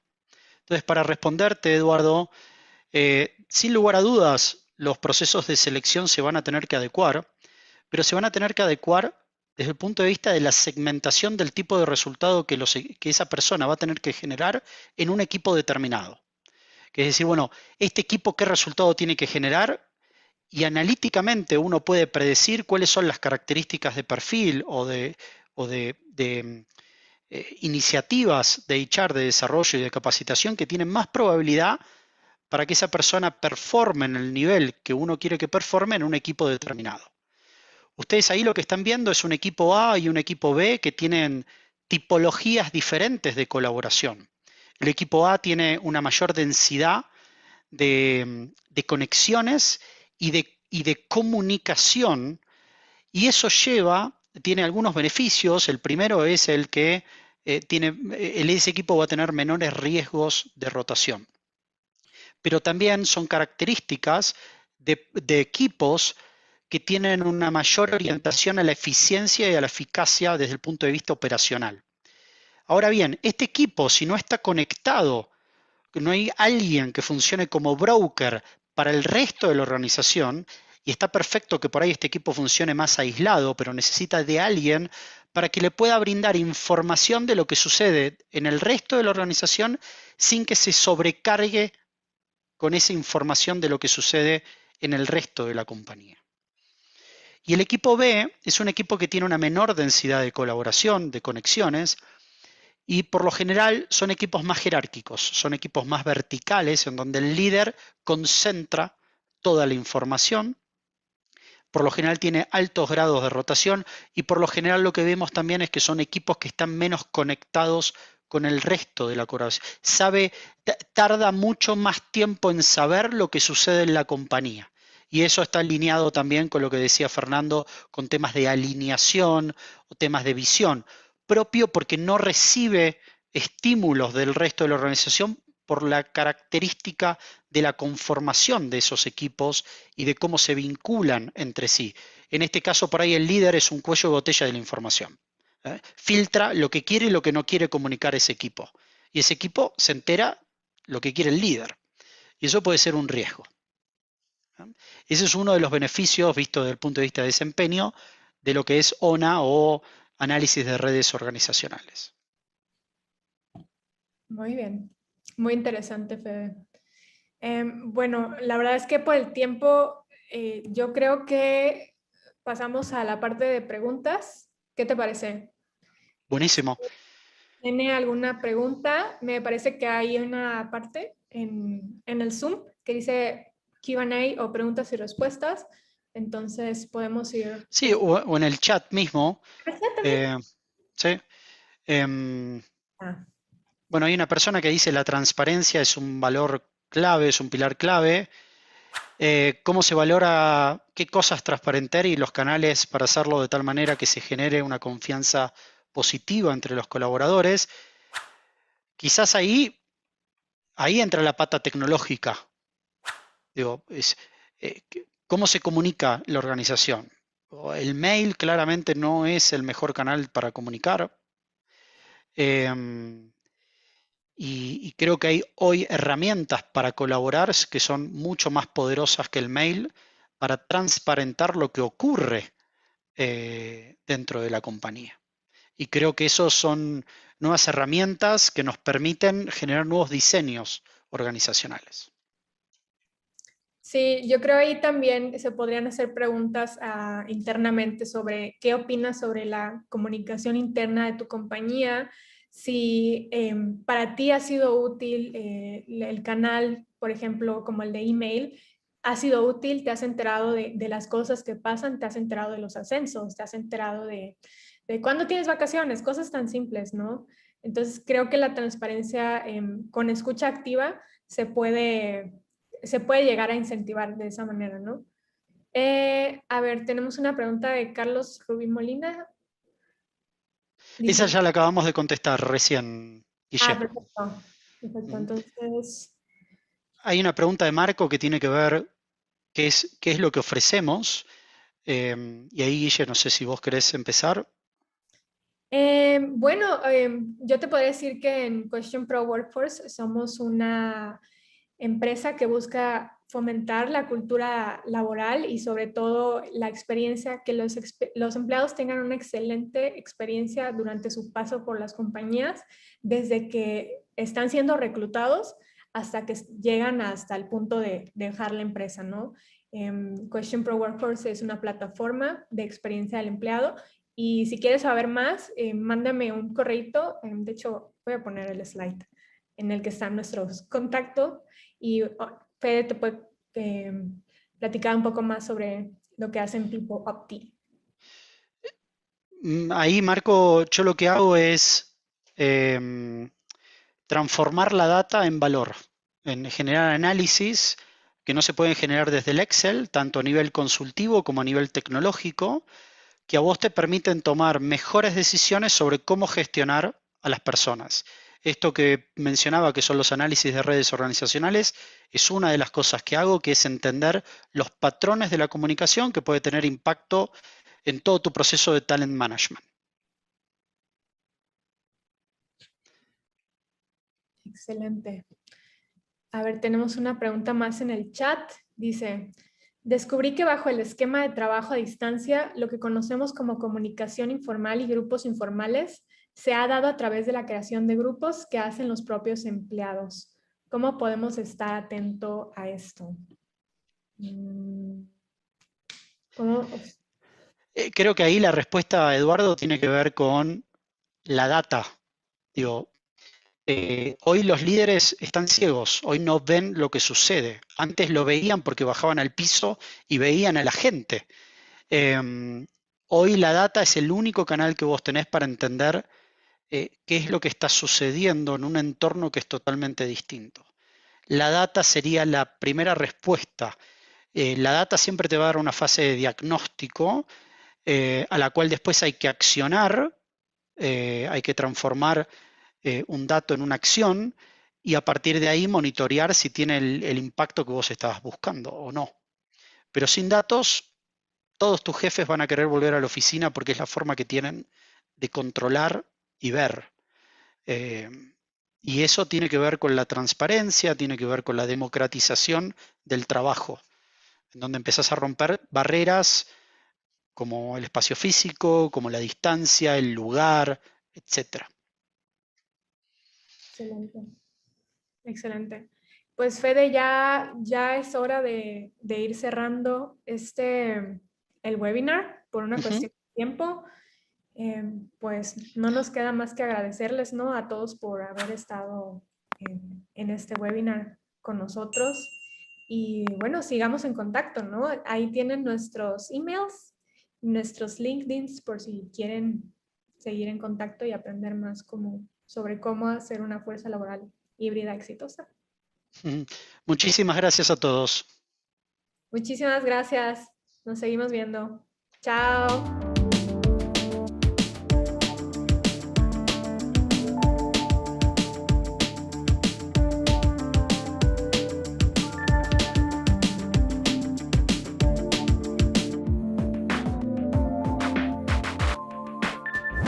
Entonces, para responderte, Eduardo, sin lugar a dudas, los procesos de selección se van a tener que adecuar, pero se van a tener que adecuar desde el punto de vista de la segmentación del tipo de resultado que esa persona va a tener que generar en un equipo determinado. Que es decir, bueno, este equipo qué resultado tiene que generar y analíticamente uno puede predecir cuáles son las características de perfil o de iniciativas de HR, de desarrollo y de capacitación que tienen más probabilidad para que esa persona performe en el nivel que uno quiere que performe en un equipo determinado. Ustedes ahí lo que están viendo es un equipo A y un equipo B que tienen tipologías diferentes de colaboración. El equipo A tiene una mayor densidad de conexiones y de comunicación, y eso tiene algunos beneficios. El primero es el que ese equipo va a tener menores riesgos de rotación. Pero también son características de equipos que tienen una mayor orientación a la eficiencia y a la eficacia desde el punto de vista operacional. Ahora bien, este equipo, si no está conectado, no hay alguien que funcione como broker para el resto de la organización, y está perfecto que por ahí este equipo funcione más aislado, pero necesita de alguien para que le pueda brindar información de lo que sucede en el resto de la organización sin que se sobrecargue con esa información de lo que sucede en el resto de la compañía. Y el equipo B es un equipo que tiene una menor densidad de colaboración, de conexiones, y por lo general son equipos más jerárquicos, son equipos más verticales, en donde el líder concentra toda la información. Por lo general tiene altos grados de rotación y por lo general lo que vemos también es que son equipos que están menos conectados con el resto de la colaboración. Tarda mucho más tiempo en saber lo que sucede en la compañía. Y eso está alineado también con lo que decía Fernando, con temas de alineación o temas de visión, propio porque no recibe estímulos del resto de la organización por la característica de la conformación de esos equipos y de cómo se vinculan entre sí. En este caso, por ahí el líder es un cuello de botella de la información. Filtra lo que quiere y lo que no quiere comunicar ese equipo. Y ese equipo se entera lo que quiere el líder. Y eso puede ser un riesgo. Ese es uno de los beneficios, visto desde el punto de vista de desempeño, de lo que es ONA o análisis de redes organizacionales. Muy bien, muy interesante, Fede. Bueno, la verdad es que por el tiempo, yo creo que pasamos a la parte de preguntas. ¿Qué te parece? Buenísimo. ¿Tiene alguna pregunta? Me parece que hay una parte en el Zoom que dice Q&A o preguntas y respuestas. Entonces podemos ir. Sí, o en el chat mismo. Exactamente. Sí. Em, Ah, bueno, hay una persona que dice la transparencia es un valor clave, es un pilar clave. ¿Cómo se valora qué cosas transparentar y los canales para hacerlo de tal manera que se genere una confianza positiva entre los colaboradores? Quizás ahí entra la pata tecnológica. Digo, ¿cómo se comunica la organización? El mail claramente no es el mejor canal para comunicar. Em, y creo que hay hoy herramientas para colaborar que son mucho más poderosas que el mail para transparentar lo que ocurre dentro de la compañía. Y creo que esos son nuevas herramientas que nos permiten generar nuevos diseños organizacionales. sí, yo creo ahí también se podrían hacer preguntas internamente sobre qué opinas sobre la comunicación interna de tu compañía, si para ti ha sido útil el canal, por ejemplo, como el de email, ha sido útil, te has enterado de las cosas que pasan, te has enterado de los ascensos, te has enterado de cuándo tienes vacaciones, cosas tan simples, ¿no? Entonces creo que la transparencia con escucha activa se puede llegar a incentivar de esa manera, ¿no? A ver, tenemos una pregunta de Carlos Rubí Molina. Esa Dice, ya la acabamos de contestar recién, Guille. perfecto. Perfecto, Ujú. entonces, Hay una pregunta de Marco que tiene que ver qué es lo que ofrecemos. Y ahí, Guille, no sé si vos querés empezar. bueno, yo te podría decir que en Question Pro Workforce somos una empresa que busca fomentar la cultura laboral y sobre todo la experiencia, que los empleados tengan una excelente experiencia durante su paso por las compañías, desde que están siendo reclutados hasta que llegan hasta el punto de dejar la empresa, ¿no? Question Pro Workforce es una plataforma de experiencia del empleado y si quieres saber más, mándame un correito. De hecho, voy a poner el slide en el que están nuestros contactos y Fede te puede platicar un poco más sobre lo que hacen People Opti. Ahí, Marco, yo lo que hago es em, transformar la data en valor, en generar análisis que no se pueden generar desde el Excel, tanto a nivel consultivo como a nivel tecnológico, que a vos te permiten tomar mejores decisiones sobre cómo gestionar a las personas. Esto que mencionaba, que son los análisis de redes organizacionales, es una de las cosas que hago, que es entender los patrones de la comunicación que puede tener impacto en todo tu proceso de talent management. Excelente. A ver, tenemos una pregunta más en el chat. Dice, descubrí que bajo el esquema de trabajo a distancia, lo que conocemos como comunicación informal y grupos informales se ha dado a través de la creación de grupos que hacen los propios empleados. ¿Cómo podemos estar atento a esto? ¿Cómo? Creo que ahí la respuesta, Eduardo, tiene que ver con la data. Digo, hoy los líderes están ciegos, hoy no ven lo que sucede. Antes lo veían porque bajaban al piso y veían a la gente. Hoy la data es el único canal que vos tenés para entender qué es lo que está sucediendo en un entorno que es totalmente distinto. La data sería la primera respuesta. La data siempre te va a dar una fase de diagnóstico a la cual después hay que accionar, hay que transformar un dato en una acción y a partir de ahí monitorear si tiene el impacto que vos estabas buscando o no. Pero sin datos, todos tus jefes van a querer volver a la oficina porque es la forma que tienen de controlar y ver. Eh, y eso tiene que ver con la transparencia, tiene que ver con la democratización del trabajo, en donde empezás a romper barreras como el espacio físico, como la distancia, el lugar, etcétera. Excelente. Excelente. Pues Fede, ya es hora de ir cerrando el webinar por una Ujú. cuestión de tiempo. Pues no nos queda más que agradecerles, ¿no? A todos por haber estado en este webinar con nosotros. Y bueno, sigamos en contacto, ¿no? Ahí tienen nuestros emails, nuestros LinkedIns por si quieren seguir en contacto y aprender más sobre cómo hacer una fuerza laboral híbrida exitosa. Muchísimas gracias a todos. Muchísimas gracias. Nos seguimos viendo. Chao.